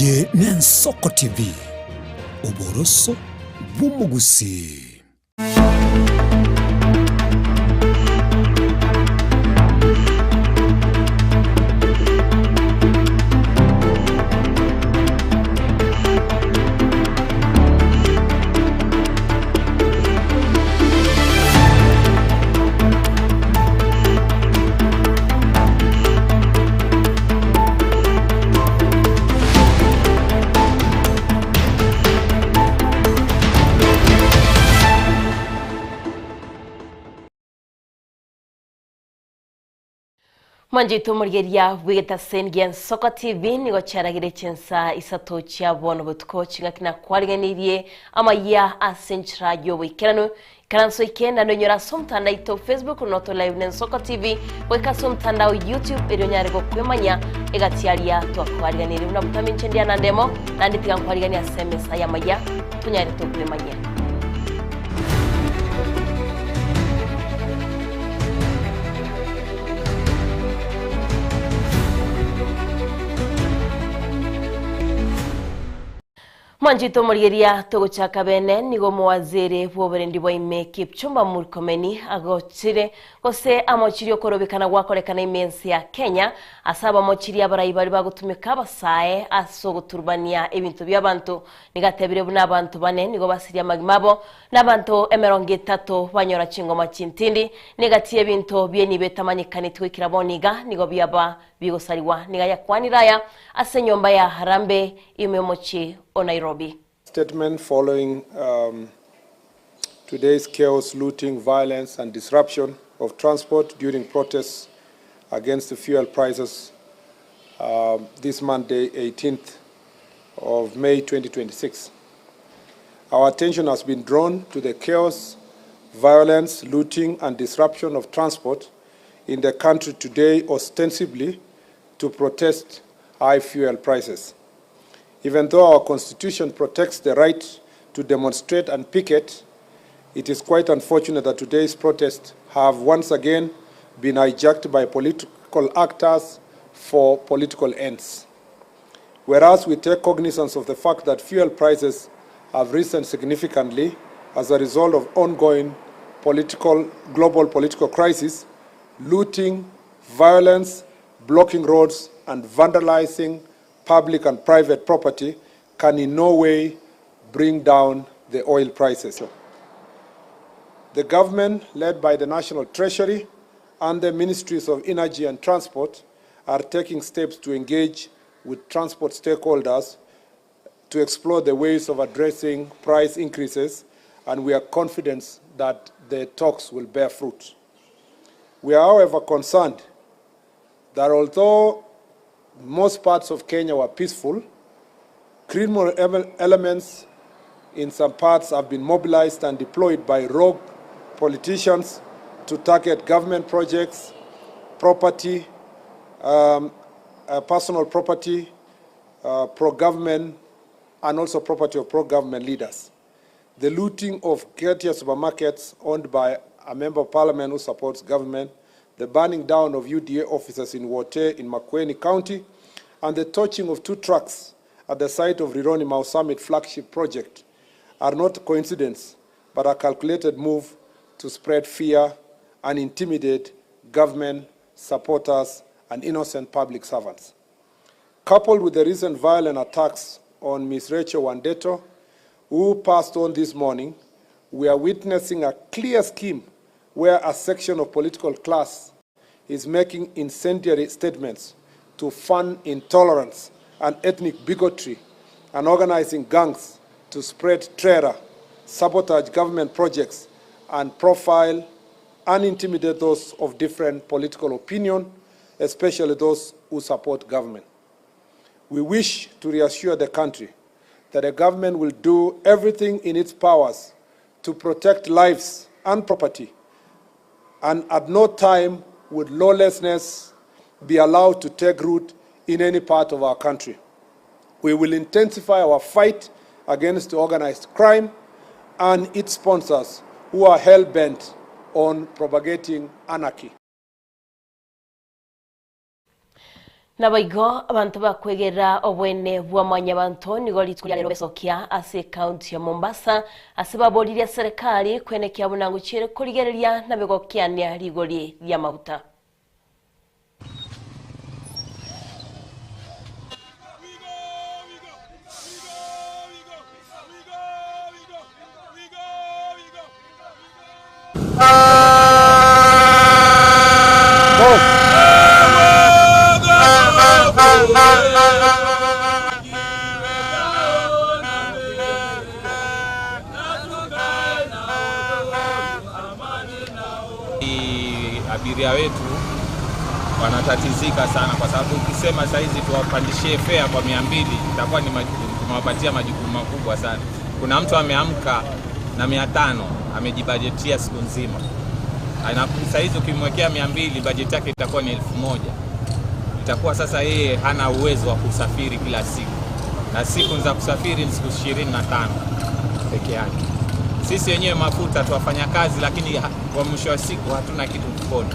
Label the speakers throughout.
Speaker 1: Ye n'Ensoko TV oboroso bw'umugusi.
Speaker 2: Manjito murgeria wigeta sengen Soko TV nigo charagire chensa isato chia bono butko chinga kina kwariganirie ama ya asenchra yo wikirano karanso ikenda no nyora somtanda ito Facebook noto live nen Soko TV weka somtanda o YouTube ero nyare go kwemanya egatiaria to kwariganirie una butaminche ndia nandemo nanditiga kwariganiria semesa ya maya tunyare to kwemanya. Manjito murigeria togochaka bene nigo muwaziri bwoberendi bwaime Kipchumba Murkomen agochire gose amochiri okorobekana gwakorekana imensi ya Kenya asaba amochiri abarayi bari bagutumika basae asogoturbania ebintu by'abantu nigatebire buna abantu bane nigo basiria magimabo n'abantu 30 banyora chingoma chintindi nigatiye ebintu byeni betamanyikani twikiraboniga nigo byaba bigosariwa nigaya kwaniraya asenyomba ya Harambe imemochi o Nairobi.
Speaker 3: Statement following today's chaos, looting, violence and disruption of transport during protests against the fuel prices this Monday, 18th of May 2026. Our attention has been drawn to the chaos, violence, looting and disruption of transport in the country today, ostensibly to protest high fuel prices. Even though our Constitution protects the right to demonstrate and picket, it is quite unfortunate that today's protests have once again been hijacked by political actors for political ends. Whereas we take cognizance of the fact that fuel prices have risen significantly as a result of ongoing global political crisis, looting, violence, blocking roads, and vandalizing public and private property can in no way bring down the oil prices. The government, led by the National Treasury and the Ministries of Energy and Transport, are taking steps to engage with transport stakeholders to explore the ways of addressing price increases, and we are confident that the talks will bear fruit. We are, however, concerned that although most parts of Kenya were peaceful, criminal elements in some parts have been mobilized and deployed by rogue politicians to target government projects, property, personal property, pro-government, and also property of pro-government leaders. The looting of Getia supermarkets owned by a member of parliament who supports government, the burning down of UDA offices in Wote in Makueni County, and the torching of 2 trucks at the site of Rironi Mau Summit flagship project are not coincidence, but a calculated move to spread fear and intimidate government supporters and innocent public servants. Coupled with the recent violent attacks on Ms. Rachel Wandeto, who passed on this morning, we are witnessing a clear scheme where a section of political class is making incendiary statements to fund intolerance and ethnic bigotry and organizing gangs to spread terror, sabotage government projects, and profile and intimidate those of different political opinion, especially those who support government. We wish to reassure the country that the government will do everything in its powers to protect lives and property, and at no time would lawlessness be allowed to take root in any part of our country. We will intensify our fight against organized crime and its sponsors who are hell-bent on propagating anarchy.
Speaker 2: Nabaigo abantu bakwegera obwene bwa manyabantu nigo litkulya lero besokia ase county ya Mombasa asibaboliria serikali kwenekia bunangu chire kuligereria nabego kiania ligoli lya mabuta.
Speaker 4: Abiria wetu wanatatizika sana kwa sababu ukisema saizi tuwapandishie fare kwa 200 itakuwa ni tumewapatia majukumu makubwa sana. Kuna mtu ameamka na 500 amejibajetia siku nzima. Saizi ukimwekea 200 bajeti yake itakuwa ni 1000. Itakuwa sasa yeye hana uwezo wa kusafiri kila siku. Na siku za kusafiri ni siku 25 peke yake. Sisi wenyewe mafuta tuwafanya kazi lakini kwa mwisho wa siku hatuna kitu mfukoni.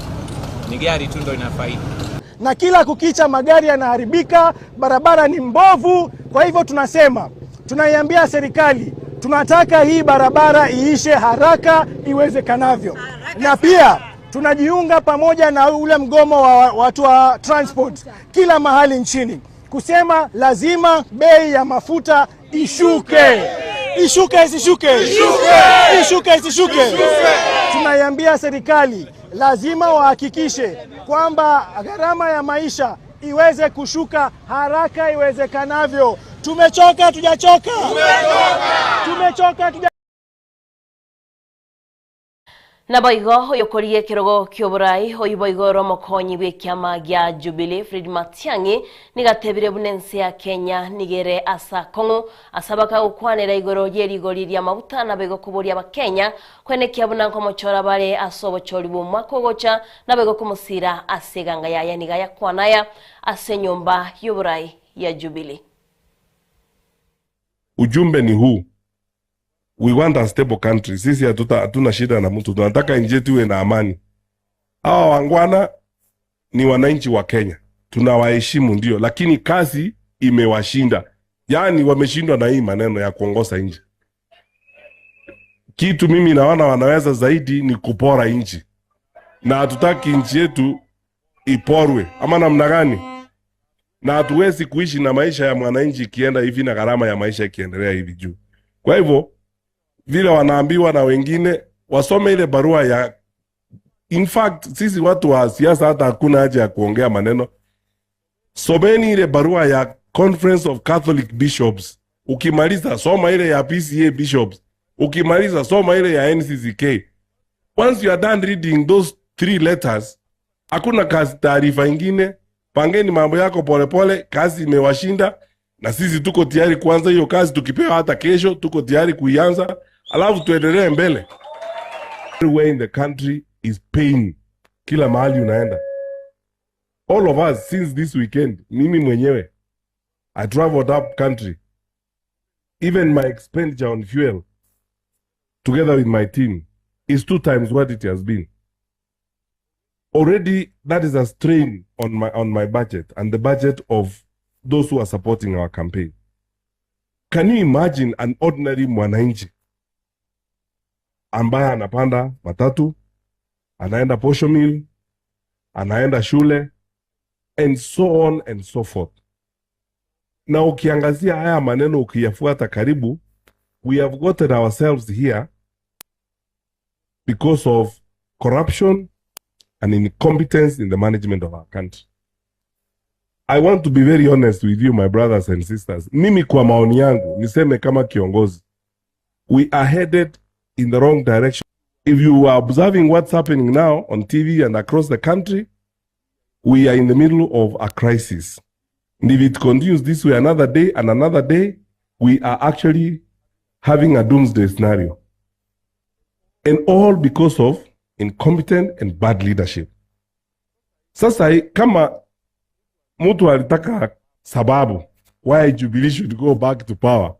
Speaker 4: Ni gari tu ndio inafaida.
Speaker 5: Na kila kukicha magari yanaharibika, barabara ni mbovu. Kwa hivyo tunaiambia serikali, tunataka hii barabara iishe haraka iwezekanavyo. Na pia tunajiunga pamoja na ule mgomo wa watu wa transport kila mahali nchini kusema lazima bei ya mafuta ishuke. Ishuke isishuke. Ishuke isishuke. Tunaiambia serikali lazima wahakikishe kwamba gharama ya maisha iweze kushuka haraka iwezekanavyo. Tumechoka tujachoka. Tumechoka tujachoka.
Speaker 2: Nabaigo yokorie kirogo kyoburai oyiboigo romokonyi bwekiama gya Jubilee Fred Matiang'i nigatebire bunensi ya Kenya nigere asa kongo asabaka ukwanera igoro ryerigori rya mabuta nabego kuboria bakenya kwenekia bunanko mochora bare asobochori bumwa kogocha nabego kumusira aseganga yaya nigaya kwanaya asenyomba yoburai ya Jubilee.
Speaker 6: Ujumbe ni huu. We want a stable country. Sisi hatuna shida na mtu. Tunataka nchi yetu iwe na amani. Hawa wangwana ni wananchi wa Kenya. Tunawaheshimu ndio, lakini kazi imewashinda. Yaani wameshindwa na hii maneno ya kuongoza nchi. Kitu mimi naona wanaweza zaidi ni kupora nchi. Na hatutaki nchi yetu iporwe. Ama namna gani? Na hatuwezi kuishi na maisha ya mwananchi ikienda hivi na gharama ya maisha ikiendelea hivi juu. Kwa hivyo vile wanaambiwa na wengine wasome ile barua ya, in fact sisi watu wa siasa hata hakuna haja ya kuongea maneno. Someni ile barua ya Conference of Catholic Bishops. Ukimaliza soma ile ya PCA Bishops. Ukimaliza soma ile ya NCCK. Once you are done reading those 3 letters, hakuna kazi taarifa ingine. Pangeni mambo yako pole pole, kazi imewashinda na sisi tuko tayari kuanza hiyo kazi. Tukipewa hata kesho tuko tayari kuianza, alafu tuendelee mbele. Everywhere in the country is pain. Kila mahali unaenda. All of us since this weekend, mimi mwenyewe I traveled up country. Even my expenditure on fuel together with my team is 2 times what it has been. Already that is a strain on my budget and the budget of those who are supporting our campaign. Can you imagine an ordinary mwananchi ambaye anapanda matatu, anaenda posho mill, anaenda shule, and so on and so forth. Na ukiangazia haya maneno ukiyafuata karibu, we have gotten ourselves here because of corruption and incompetence in the management of our country. I want to be very honest with you, my brothers and sisters. Mimi kwa maoni yangu, niseme kama kiongozi, we are headed in the wrong direction. If you are observing what's happening now on TV and across the country, we are in the middle of a crisis. And if it continues this way another day and another day, we are actually having a doomsday scenario. And all because of incompetent and bad leadership. Sasa kama mtu alitaka sababu why Jubilee should go back to power,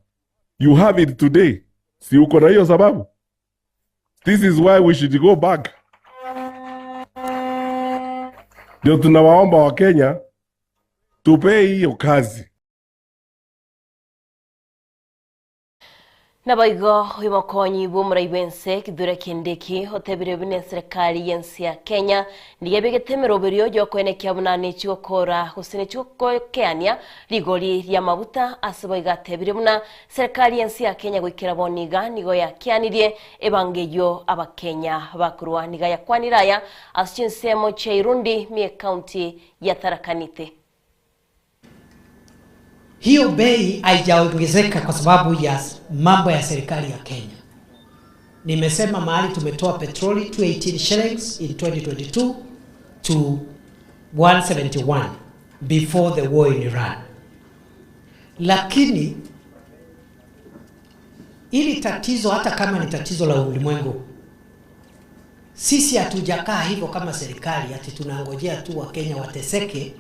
Speaker 6: you have it today. Si uko na hiyo sababu? This is why we should go back. Ndio tunawaomba wa Kenya Tupee hiyo kazi.
Speaker 2: Nabaigo imukonyi bumuraibense kidure kindiki otebire bine serikali yensi ya Kenya nigebegetemero berio jo kwenekia bunani chigokora husine chigokeania rigori rya mabuta asiboiga tebire buna serikali yensi ya Kenya gwikira boniga nigo yakianirie ebangeyo abakenya bakurwa niga yakwaniraya aschinsemo cheirundi mie county ya Tharaka Nithi.
Speaker 7: Hiyo bei haijaongezeka kwa sababu ya mambo ya serikali ya Kenya. Nimesema mahali tumetoa petroli 218 shillings in 2022 to 171 before the war in Iran. Lakini ili tatizo, hata kama ni tatizo la ulimwengu, sisi hatujakaa hivyo kama serikali ati tunangojea tu wa Kenya wateseke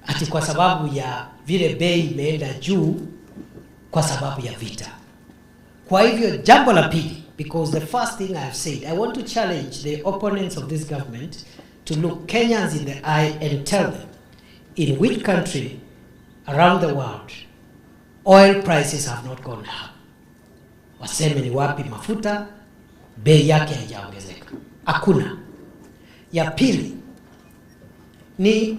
Speaker 7: ati kwa sababu ya vile bei imeenda juu kwa sababu ya vita. Kwa hivyo jambo la pili, because the first thing I have said, I want to challenge the opponents of this government to look Kenyans in the eye and tell them in which country around the world oil prices have not gone up. Waseme ni wapi mafuta bei yake haijaongezeka. Hakuna. Ya pili ni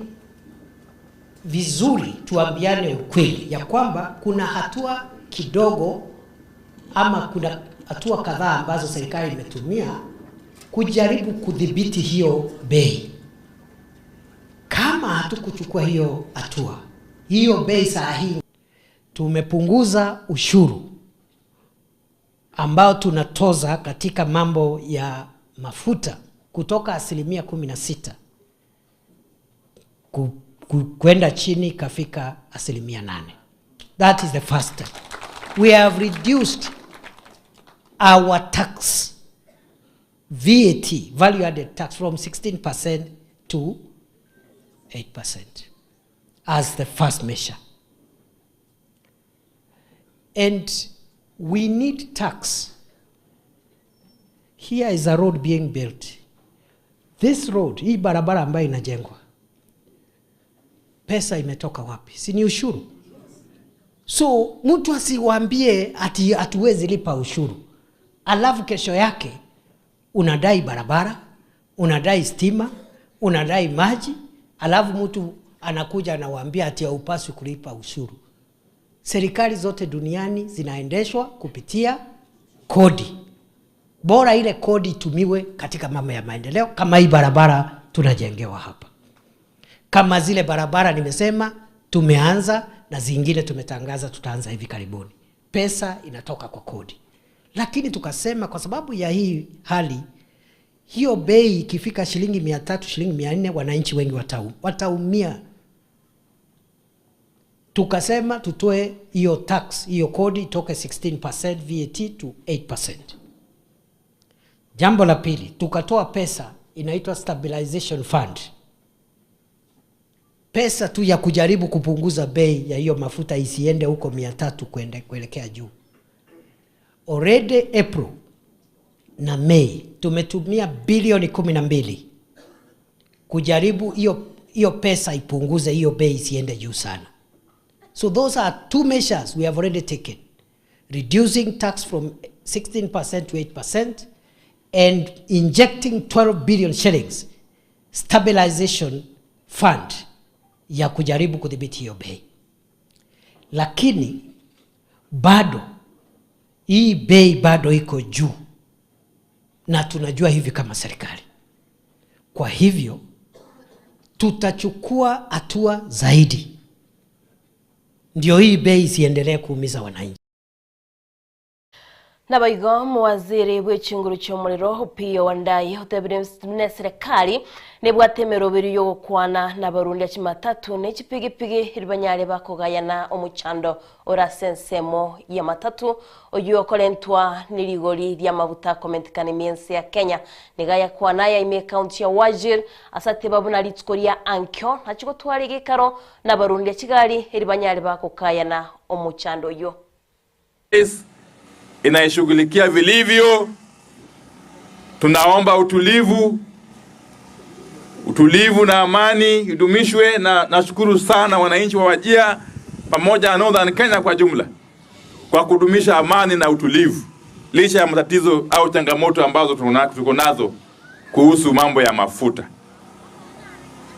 Speaker 7: vizuri tuambiane ukweli ya kwamba kuna hatua kidogo ama kuna hatua kadhaa ambazo serikali imetumia kujaribu kudhibiti hiyo bei. Kama hatukuchukua hiyo hatua, hiyo bei saa hii tumepunguza ushuru ambao tunatoza katika mambo ya mafuta kutoka 16% kwenda chini kafika 8%. That is the first step. We have reduced our tax, VAT, value added tax, from 16% to 8% as the first measure. And we need tax. Here is a road being built. This road, hii barabara ambayo inajengwa, pesa imetoka wapi? Si ni ushuru? So mtu asiwaambie ati hatuwezi lipa ushuru, alafu kesho yake unadai barabara, unadai stima, unadai maji, alafu mtu anakuja anawaambia ati haupaswi kulipa ushuru. Serikali zote duniani zinaendeshwa kupitia kodi. Bora ile kodi itumiwe katika mambo ya maendeleo, kama hii barabara tunajengewa hapa. Kama zile barabara nimesema tumeanza na zingine tumetangaza tutaanza hivi karibuni. Pesa inatoka kwa kodi. Lakini tukasema kwa sababu ya hii hali, hiyo bei ikifika shilingi 300, shilingi 400, wananchi wengi wataumia. Tukasema tutoe hiyo tax, hiyo kodi toke 16% VAT to 8%. Jambo la pili, tukatoa pesa inaitwa Stabilization Fund. Pesa tu ya kujaribu kupunguza bei ya hiyo mafuta isiende huko 300 kuelekea juu. Already April na May tumetumia bilioni 12 kujaribu hiyo pesa ipunguze hiyo bei isiende juu sana. So those are two measures we have already taken. Reducing tax from 16% to 8% and injecting 12 billion shillings stabilization fund ya kujaribu kudhibiti hiyo bei. Lakini bado hii bei bado iko juu, na tunajua hivi kama serikali. Kwa hivyo tutachukua hatua zaidi ndio hii bei isiendelee kuumiza wananchi.
Speaker 2: Nabaigo muwaziri w'ekinguru cy'omuriro Opiyo Wandayi otebire serikali nebwatemero biri yo gukwana n'abarundi ya Kimatatu n'ekipigipigi iribanyare bakogayana omuchando orasensemo ya matatu oyo kolentwa nirigori rya mabuta komentikana miense ya Kenya nigaya kwana ya ime county ya Wajir asate babuna litskoria ankyo nachiko twari gikaro n'abarundi ya Kigali iribanyare bakogayana omuchando yo
Speaker 8: inaishughulikia vilivyo. Tunaomba utulivu utulivu na amani idumishwe, na nashukuru sana wananchi wa Wajir pamoja na Northern Kenya kwa jumla kwa kudumisha amani na utulivu licha ya matatizo au changamoto ambazo tuko nazo kuhusu mambo ya mafuta.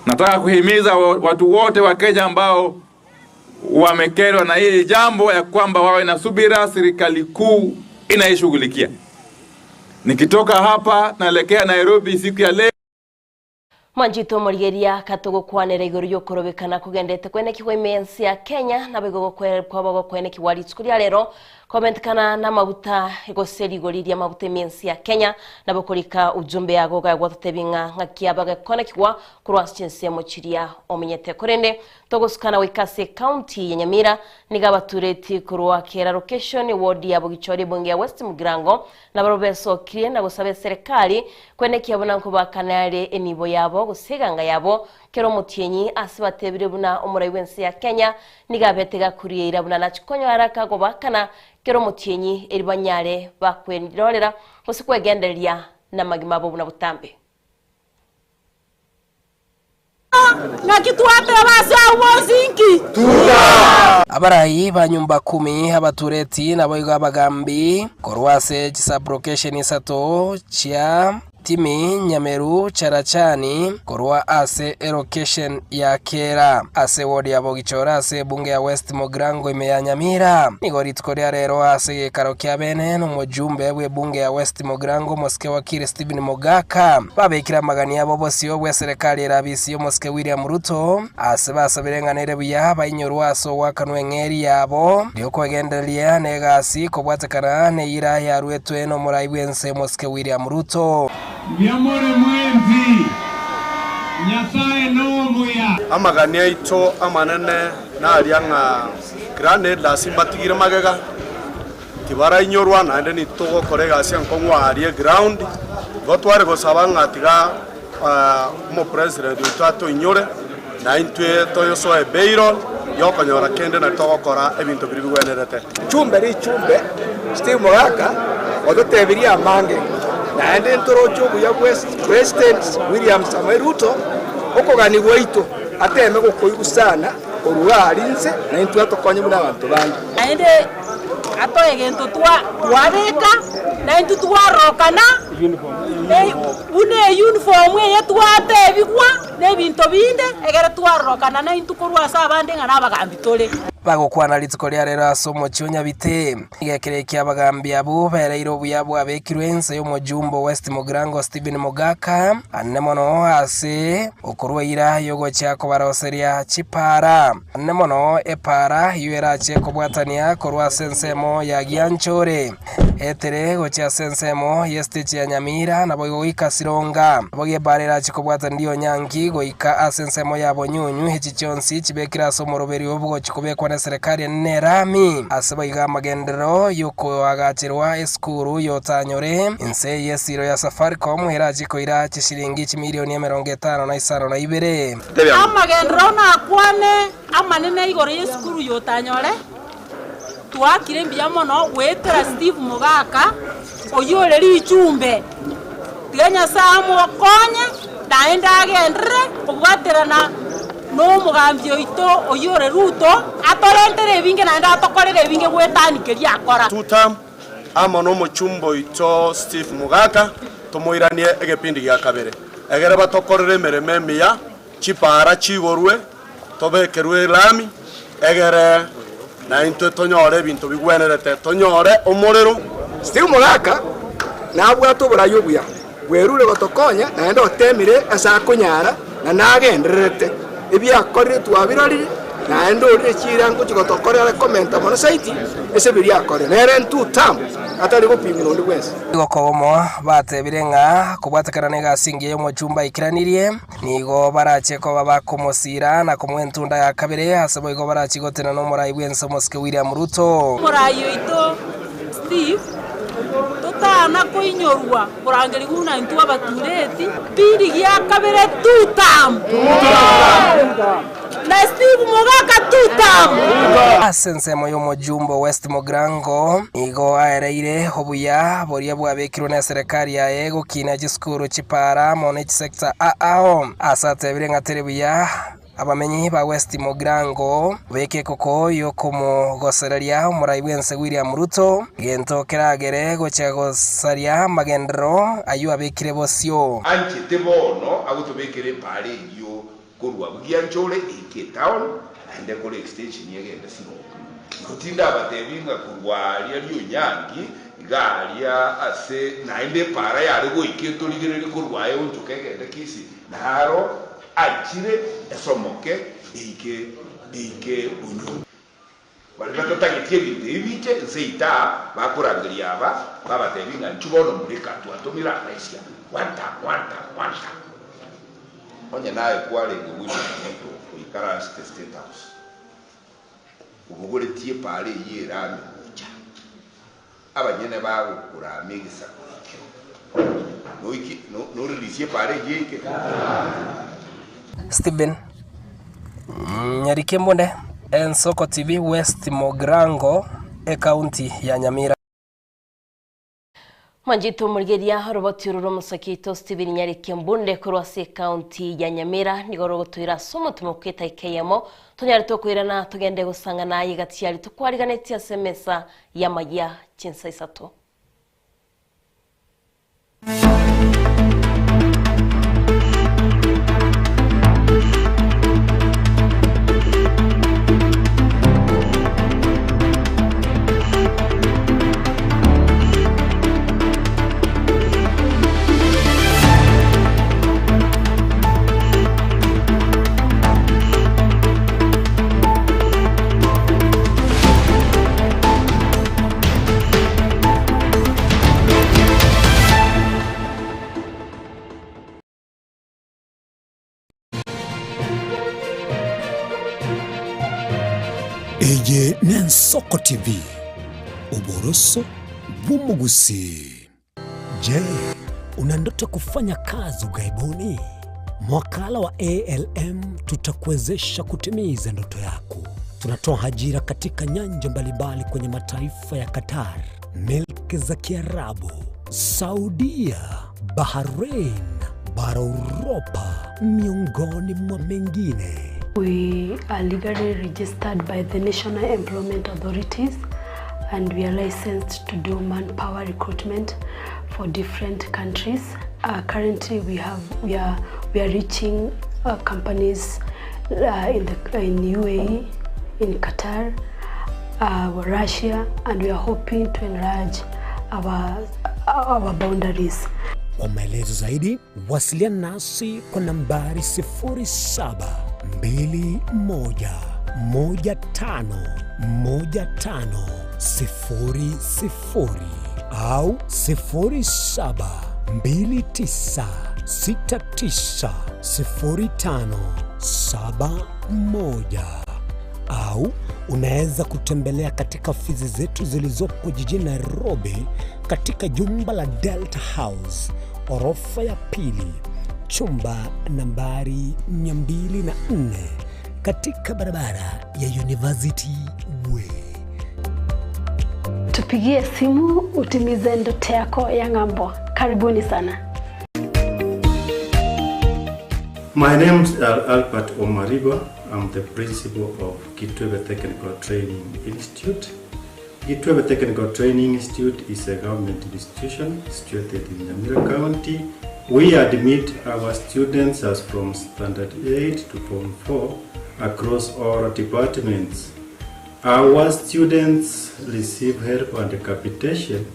Speaker 8: Nataka kuhimiza watu wote wa Kenya ambao wamekerwa na hili jambo ya kwamba wawe na subira, serikali kuu inaishughulikia. Nikitoka hapa naelekea Nairobi siku ya leo.
Speaker 2: Manjito Morigeria katogo kwanera iguru yokorobekana kugendete kwene kiwemensi ya Kenya na bigogo kwene kiwali tskuria lero komentkana na mabuta egoseri goriria mabuta imensi ya Kenya na bokorika ujumbe yago ga gwatebinga ngakiabaga kone kiwa kurwaschense mochiria omenyete korende togosukana wikase county ya Nyamira nigabatureti kurwa kera location ward ya Bogichori bonge ya West Mugirango na barobeso kire na gosabe serikali kwene kiabona ko bakanare enibo yabo guseganga yabo kero mutienyi asibatebire buna umurai wensi ya Kenya nigabetega kuriira buna nachikonyo haraka go bakana kero mutienyi eribanyare bakwendirorera gusikwegenderia na magima bo buna butambe
Speaker 9: na kitwate basa wozinki
Speaker 10: abarayi ba nyumba 10 abatureti nabo abagambi korwase chisabrocation isato chia timi Nyameru Charachani korwa ase elocation ya kera ase ward ya Bogichora ase bunge ya West Mugirango ime ya Nyamira nigoritkoria rero ase karokya bene no mujumbe bwe bunge ya West Mugirango moske wakire Stephen Mogaka babekira magania bobosi obwe serikali erabisi yo moske William Ruto ase basabirenganire buya bayinyorwa so wakanwengeri yabo lyokwegendelia negasi kobwatakana ne ira ya rwetwe no muraibwense moske William Ruto
Speaker 11: Nyamore mwenzi Nyasaye no muya
Speaker 12: amagania ito amanene na alianga grande la simbatigire magaga tibara inyorwa na ndeni togo korega sian kongwa arie ground gotware go sabanga tiga mo president utato inyore na intwe toyo so e beiro yokonyora kende na togo kora ebinto biribwenerete
Speaker 13: chumbe Steve Mogaka odotebiria mange na ende ntorocho buya President William Samoei Ruto okogani gwaito ateme gukoigusana orugarinze na intu atokonye muna abantu bandi
Speaker 9: ende atoegento twabeka na intu twarokana une uniform ye twatebigwa nebinto binde egere twarokana na intu korwasa abandi ngana abagambi tole
Speaker 10: bagokwana litiko lya rero asomo chionya bite igekerekia abagambi abo bereiro buyabo abekirwe ense yo mujumbo West Mugirango Stephen Mogaka anemono ase okurwaira yogo chako baroseria chipara anemono epara yuera cheko bwatania korwa sensemo ya Gianchore etere gocha sensemo yeste ya Nyamira na boyo ikasironga boye barera chiko bwata ndio nyangi goika asensemo ya bonyunyu hechichonsi chibekira somo roberi obwo chikobekwa na serikali nerami asabaiga magendero yuko agachirwa eskuru yotanyore inse yesiro ya Safaricom herajiko ira chishiringi milioni 52
Speaker 9: amagendero na kwane amanene igore eskuru yotanyore twakire mbia mono wetera Steve Mogaka oyoreri ichumbe Kenya samo konye daenda agendere obwaterana no mugambi oito oyore Ruto atorentere binge naenda atokorere binge gwetanikeria akora
Speaker 12: tutam ama no muchumbo ito Steve Mogaka tomoiranie egepindi gya kabere egere batokorere mereme ya chipara chiborwe tobekerwe lami egere na into tonyore bintu bigwenerete tonyore omorero
Speaker 13: Steve Mogaka na bwato burayo buya werure gotokonya naenda otemire asa kunyara na nagenderete ebyakorire twabirori naenda ori chirango chigotokorera komenta mono site ese biryakore nere ntu tam atari gopimira ndi gwense
Speaker 10: gokomo batebirenga kubwatakana nega singiye yo muchumba ikiranirie nigo baracheko baba komosira na komwentunda ya kabere hasabo igo barachigotena no murai bwense moske William Ruto
Speaker 9: murai ito Steve totana koinyorwa kurangeri guna intu abatureti biri gya kabere tutam na Steve Mugaka tutam.
Speaker 10: Asensemo yo mujumbo West Mogrango igo aereire obuya boria bwabekirwe na serikali ya ego kina gisukuru chipara monech sector aho asatebire ngaterebuya abamenyi ba West Mogrango beke koko yo kumugosereria umuraibwense William Ruto gento keragere gochagosaria magendro ayu abekire bosio
Speaker 14: anche tebono agutubekire pale yo kurwa bugianchole iketown ande kole extension yegenda sino kutinda batebinga kurwa lyo nyangi galia ase naende para yale go iketo ligere kurwa yo ntukegende kisi naro achire esomoke ike unyu bali batagitie bindibike zeita bakurangiria baba tebinga nchubono mulika twatumira naisia wanta onye naye kwale ngwini mtu kuikara state house ubugore tie pale yirami ucha abanyene bawo kuramigisa no release pale yike
Speaker 10: Stephen Nyarike Mbonde Ensoko TV West Mogrango county ya Nyamira.
Speaker 2: Manjito murgeria robotiruro musakito Stephen Nyarike Mbonde kurwase county ya Nyamira nigorogotuira somo tumuketa ikeyemo tunyarito kwirana tugende gusanga naye gatiyari tukwariganetia semesa ya maya chinsa isato.
Speaker 1: Eye Nensoko TV, uboroso bumugusi. Je, una ndoto kufanya kazi ughaibuni? Mwakala wa ALM tutakuwezesha kutimiza ndoto yako. Tunatoa ajira katika nyanja mbalimbali kwenye mataifa ya Qatar, Milki za Kiarabu, Saudia, Bahrain, bara Europa, miongoni mwa mengine.
Speaker 15: We are legally registered by the National Employment Authorities and we are licensed to do manpower recruitment for different countries. Currently we are reaching companies in UAE, in Qatar, Russia, and we are hoping to enlarge our boundaries.
Speaker 1: Kwa maelezo zaidi, wasiliana nasi kwa nambari 0721511500 au 0729690571 au unaweza kutembelea katika ofisi zetu zilizopo jijini Nairobi katika jumba la Delta House, orofa ya pili, chumba nambari 204 katika barabara ya University Way.
Speaker 15: Tupigie simu utimize ndoto yako ya ng'ambo. Karibuni sana.
Speaker 16: My name is Albert Omariba. I'm the principal of Kitwebe Technical Training Institute. Kitwebe Technical Training Institute is a government institution situated in Nyamira County. We admit our students as from Standard 8 to Form 4 across all departments. Our students receive help and capitation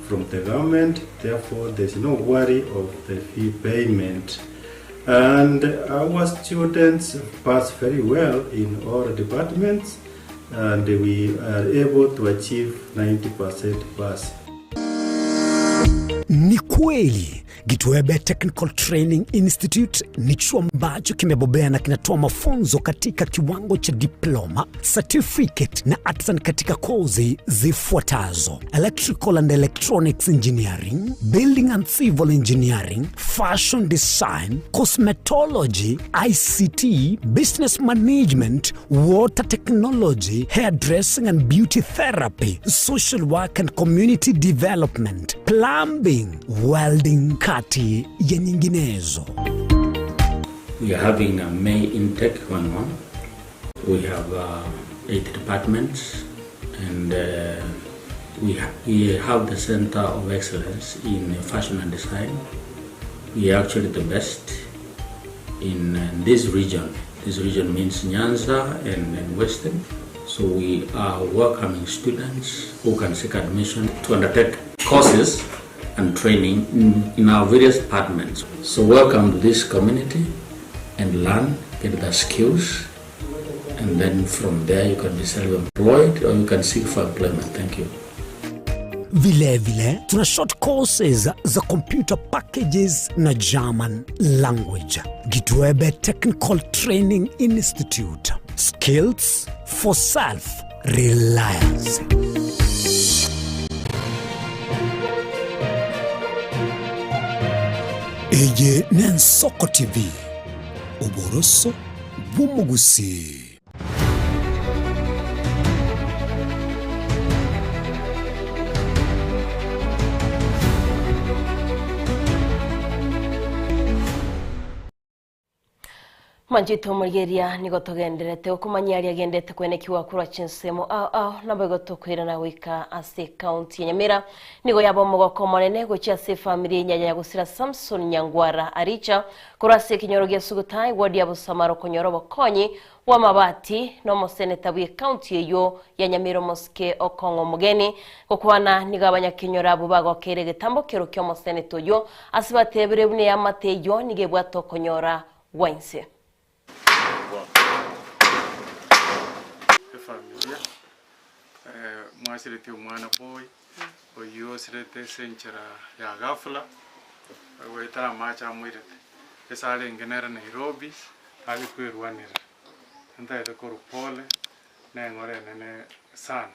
Speaker 16: from the government, therefore there is no worry of the fee payment. And our students pass very well in all departments and we are able to achieve 90% pass.
Speaker 1: kweli, Gitwebe Technical Training Institute ni chuo ambacho kimebobea na kinatoa mafunzo katika kiwango cha diploma, certificate na artisan katika kozi zifuatazo: Electrical and Electronics Engineering, Building and Civil Engineering, Fashion Design, Cosmetology, ICT, Business Management, Water Technology, Hairdressing and Beauty Therapy, Social Work and Community Development, Plumbing, Welding, kati ya nyinginezo.
Speaker 17: We are having a May intake 1-1. We have 8 departments, and we have the Center of Excellence in Fashion and Design. We are actually the best in this region. This region means Nyanza and Western. So we are welcoming students who can seek admission to undertake courses and training in our various departments. So welcome to this community and learn, get the skills, and then from there you can be self-employed or you can seek for employment. Thank you.
Speaker 1: Vile tuna short courses za computer packages na German language. Gitwebe Technical Training Institute. Skills for self-reliance. Eye Nensoko TV. Uboroso bw'umugusi.
Speaker 2: Manjito Mulgeria nigo tugenderete ukumanya ari agendete kwenekiwa kura chinsemo nabo gotokwira na wika ase county Nyamira nigo yabo mugoko monene gocha se family nyanya ya gusira Samson Nyangwara aricha kurase kinyoroge sugutai wodi ya Busamaro konyorobo konyi wa mabati no moseneta bwe county eyo ya Nyamiro Moske Okongo mugeni kokwana nigo abanyakinyora abo bagokere getambokero kyo moseneto yo asibatebere bune ya mateyo nige bwato konyora wense.
Speaker 18: Familia mwasirete umwana boy oyo sirete senchera ya ghafla wetara macha mwirete esale ngenera Nairobi ali kwerwanira ndaye ko rupole na ngore nene sana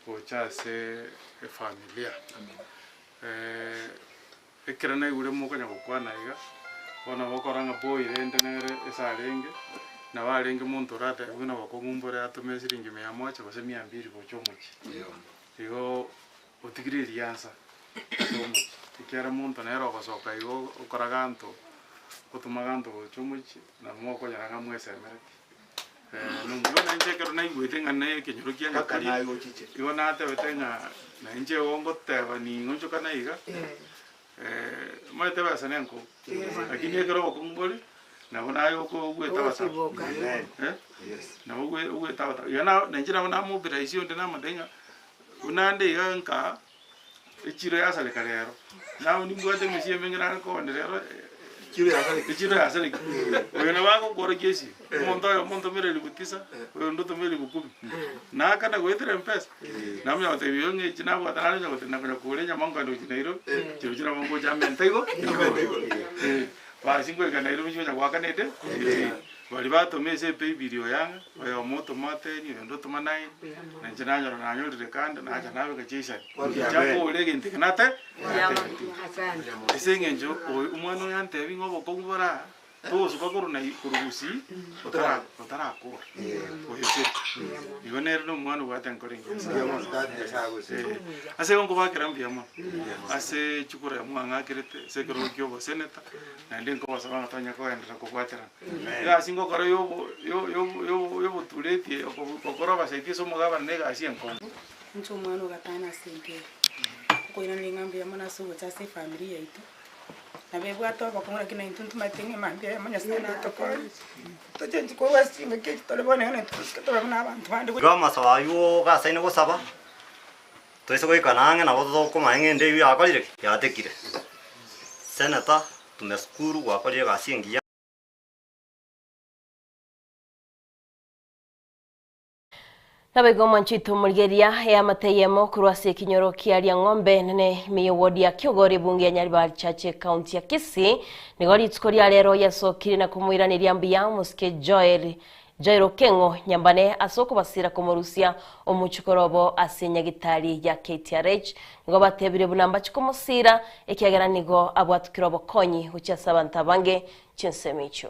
Speaker 18: ochase familia ekirana ure muko nyakwana iga bona bokoranga boy rendenere esalenge na walenge muntu rata wina wakongumbore atume siringi 100 kwa 200 kwa chomochi igo utigiriri yansa chomochi ikera muntu nero kosoka igo ukaraganto utumaganto kwa chomochi na mwoko yaraga mwesemereti nungona nchekero na igwete ngana kenyurukia ngakari igo nate betenga na nche wongo teba ni ngoncho kana iga mate basanenko lakini ekero wakongumbore na bona yoko ugweta basa na ugweta bata yana nenjira bona mubira isio ndena madenga unande yanka ichiro yasale kalero na ni ngwate mesiye mengira ko ndero ichiro yasale oyona wako kore kesi monto mere libutisa oyo ndoto mere bukumi na kana gwetera mpesa na mya wate yonge china bwa tanalo cha kutena kana kulenya mango ndo chinairo chiro mango cha mentaigo Singo kana iro mishwe kwa kanete bali bato mese pe video yanga oyo moto mate ni ndo tuma 9 na njana nyoro na nyoro rekanda na acha nawe kachisa chako olege ntikanate asante njo umwana yante bingo bokongora tozo bakuru na kurugusi otara ko oyo se ibonero no mwana wa tankoringa ase gongo bakira mbiamo ase chukura mwanga kirete se kero kyo seneta na ndinko basaba tanya ko endera ko kwatera ya singo karo yo butuleti okoro basaiti so mugaba nega asi enko
Speaker 19: ncho mwana gatana sente ko ina ngambia mwana so cha se familia itu na bebwa to bakumura kina intuntu matinge mambia manya sana to ko to jenji ko wasi ngeke to le bone ne to to na abantu bandi
Speaker 20: gama sawa yo ga saino go saba to eso ko ikanange na bodo ko mange nde yu akalire ya tekire senata tumeskuru kwa kwa ga singia.
Speaker 2: Nabego manchito mulgeria ya mateyemo kurwasi kinyoro kiaria ng'ombe nene miyowodi ya Kyogori bunge ya Nyaribari Chache County ya Kisii nigori tsukoria lero yasokire na kumwiraniria mbiya muske Joel Okengo nyambane asoko basira kumurusia omuchukorobo asinya gitari ya KTRH nigo batebire bunamba chikomusira ekiagera nigo abwatukirobo konyi ucyasaba ntabange chinsemicho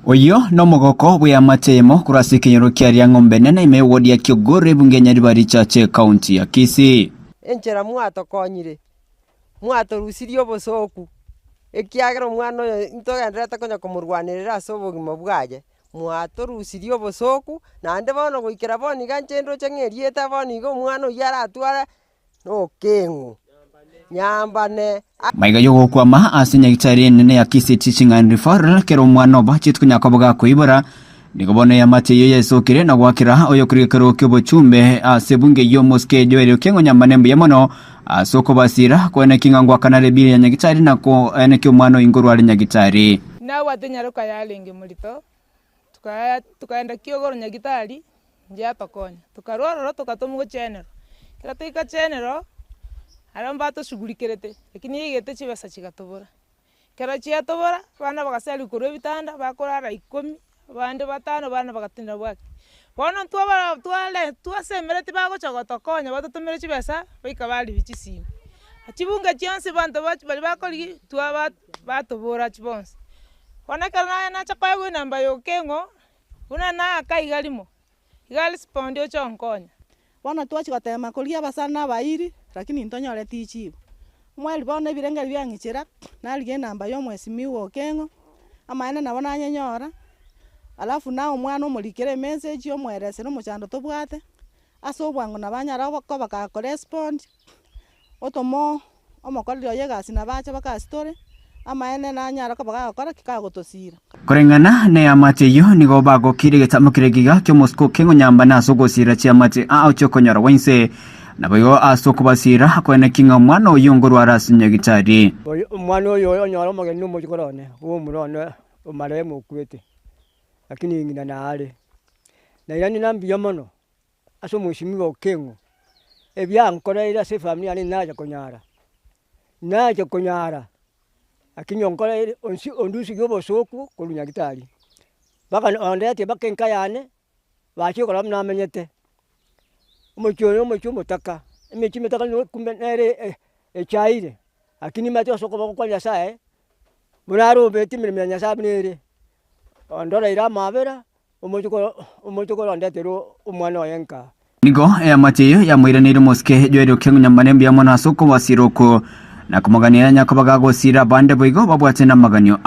Speaker 21: Oyo no mogoko bwa matemo kurasi kinyoro kiaria ng'ombe nene ime wodi ya Kyogori bunge Nyaribari Chache County ya Kisii
Speaker 22: enchera mwato konyire mwato rusirio bosoku ekiagero mwana oyo ntogendrete konya kumurwanirira asobogimo bwaje mwato rusirio bosoku nande bono goikera boni ganchendo chengerieta boni go mwana oyara atwara no Kengo nyambane
Speaker 21: maiga yogo kwama asinya gitari nene ya Kisii Teaching and Referral kero mwana oba chitkunya koboga kuibora nigobone ya mate yo yesokire na gwakira oyo kurikero kyobo chumbe asebunge yo moske Joel Okengo nyambane mbuya mono asoko basira kwene kingangwa kanale bili ya nyagitari na ko ene kyo mwana ingorwa ali nyagitari
Speaker 23: na watenyaruka yalinge mulito tukaenda Kyogoro nyagitari nja tokonya tukarororo tukatomugo chenero kira tuika chenero aramba tushugulikirete lakini yigete chibasa chigatobora kera chia tobora bana bagasali kuro bitanda bakorara 10 bande batano bana bagatinda bwaki bono twasemerete bagochogotokonya batutumire chibesa baika bali bichisimu achibunga chionse bantu bali bakori batobora chibonse bona kana na chakwayo namba yo Kengo una na kaigalimo igali spondio chonkonya
Speaker 24: bona twachigotema kuria basana bairi lakini ntonyore tichibo mweli bona birenge byangichira nalige namba yo mwesimiwo Okengo amaene nabona nyenyora alafu nao mwana omulikire message yo mwerese no muchando tobwate asobwango nabanyara ko baka correspond otomo omokoriro yegasi nabacha baka story amaene nanyara ko baka kora kikagotosira
Speaker 21: kurengana ne amate yo nigo bago kirigeta mukiregiga kyo Moscow Kengo nyamba na sogosira chi amate ochokonyora wense nabayo asoko basira kwene kinga mwana oyongorwa rasinya gitari
Speaker 22: mwana oyo nyoro mogenu muchikorone wo murone omaremo kwete lakini ngina naale na yani nambiya mono aso mushimiwa Okengo ebyankora ira se family ani naja konyara lakini onkora ondusi gobo soku kulunya gitari baka ondete bakenka yane bachikora mnamenyete umucho mutaka imichimetaka kumbe nere echaire lakini matyo soko bakokwanya sae munaro beti miremenya sabnere ondora ira mabera umuchukolo ndetero umwana oyenka
Speaker 21: nigo ya mateyo ya mwiranire moske Joel Okengo nyambane mbya mwana soko wasiroko na kumagania nyakobaga gosira bande boigo babwate na maganio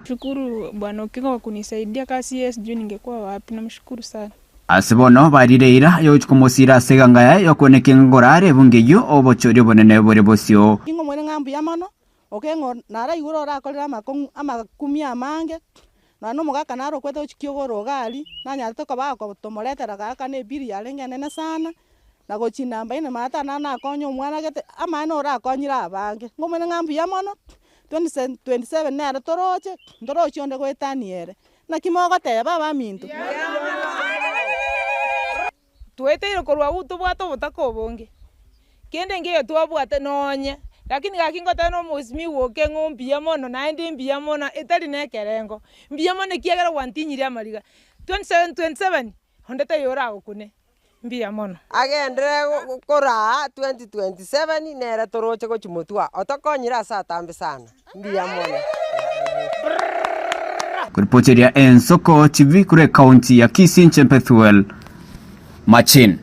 Speaker 23: shukuru bwana Okengo kwa kunisaidia kasi yes juu ningekuwa wapi namshukuru sana
Speaker 21: asibono barireira yo chukomosira segangaya yo koneke ngorare bungeyo obochori bonene bore bosio
Speaker 24: ingo mwene ngambu yamano Okengo nara iguro rakorera amakumi amange na no mugaka naro kwete uchikyogoro gali nanya toka bako tomoletera gaka ne biri yarenge nene sana na gochina mbaine mata na konyo mwana gete amana ora konyira abange ngomene ngambu yamano 27 nero toroche onde gwetaniere na kimogo teba ba mintu
Speaker 23: tuweteire korwa utu bwato butakobonge kende ngiyo twabwate nonye lakini gakingote no musimi woke ngombiya mono na ndi mbiya mono etali nekerengo mbiya mono kiagera wantinyiria mariga 27 hondete yora gukune mbiya mono
Speaker 22: agendere kora 2027 nere toroche gochimotwa otokonyira saa tambe sana mbiya mono
Speaker 21: kuripoteria Ensoko TV kure county ya Kisii Chempethuel Machin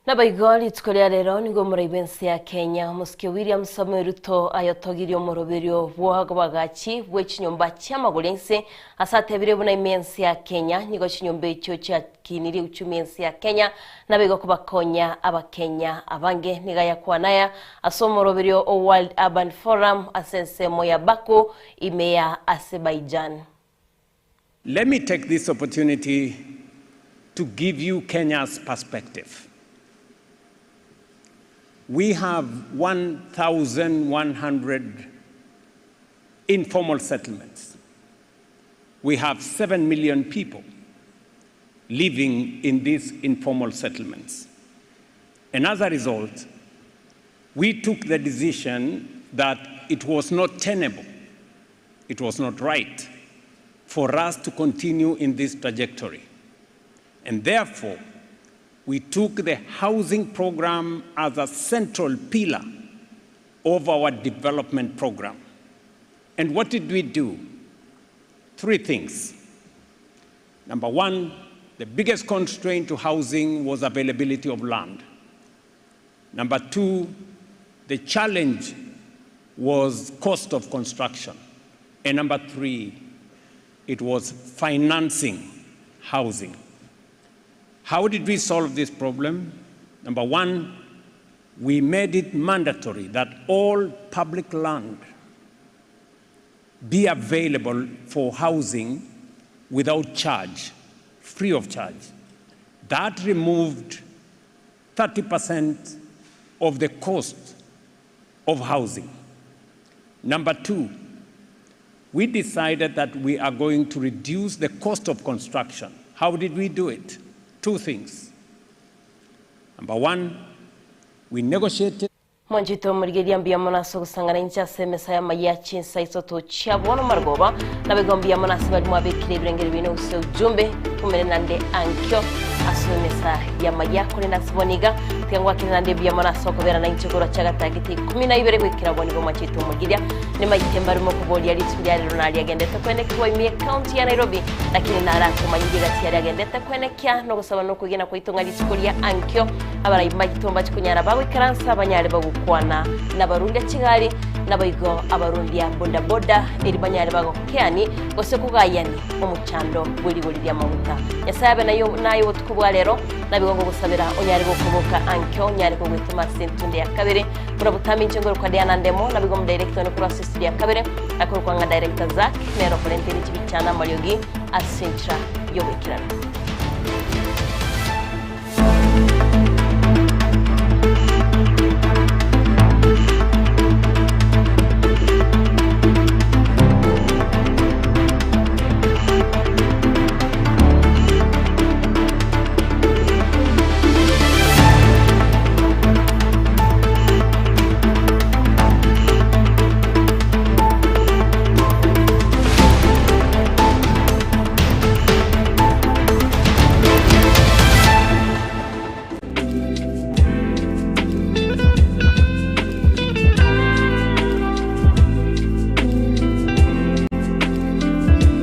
Speaker 2: Nabaigoli tukoria rero nigo muraibensi ya Kenya muske William Samuel Ruto ayotogirio moroberio bwago bagachi bwechinyomba cyamagulense asatebire buna imensi ya Kenya nigo chinyombe cyo cya kiniri uchumensi ya Kenya nabigo kubakonya abakenya abange nigaya kwanaya asomoroberio o World Urban Forum asense moya Baku imeya Azerbaijan.
Speaker 25: Let me take this opportunity to give you Kenya's perspective. We have 1,100 informal settlements. We have 7 million people living in these informal settlements. And as a result, we took the decision that it was not tenable, it was not right for us to continue in this trajectory. And therefore, we took the housing program as a central pillar of our development program. And what did we do? 3 things. Number one, the biggest constraint to housing was availability of land. Number 2, the challenge was cost of construction. And number 3, it was financing housing. How did we solve this problem? Number 1, we made it mandatory that all public land be available for housing without charge, free of charge. That removed 30% of the cost of housing. Number 2, we decided that we are going to reduce the cost of construction. How did we do it? 2 things. Number 1, we negotiated.
Speaker 2: Mwanjito murigeria mbia monaso gusangana incha semesa ya mayachi insa isoto chabono margoba na begombia monasi bali mwabekire ibirengere bine use ujumbe kumene nande ankyo asumesa ya mayako ni nasiboniga tiangwa kinande bia monaso kobera na inchigoro chagatagiti 12 gwikira boni bo mwanjito murigeria ni mayitemba rimo kuboli ali tsuri ronali agendete kwenekwa imi county ya Nairobi lakini narako manyigira tiari agendete kwenekya no gusaba no kugena ko itonga litsukuria ankyo abara imagitomba chikunyara bawe karansa abanyare bagukwana n'abarundi Kigali n'abayigo abarundi ya boda boda eri banyare bagokeani gose kugayani omuchando buli lya mawuta yasabe nayo tukubwa lero nabigongo gusabira onyare gokubuka ankyo nyare ko gwituma sentunde ya kabere burabutami incengoro kwa Diana Ndemo nabigom director no kura studio ya kabere akuru kwa nga director Zak nero volunteer chibichana Mariogi asintra yobekirana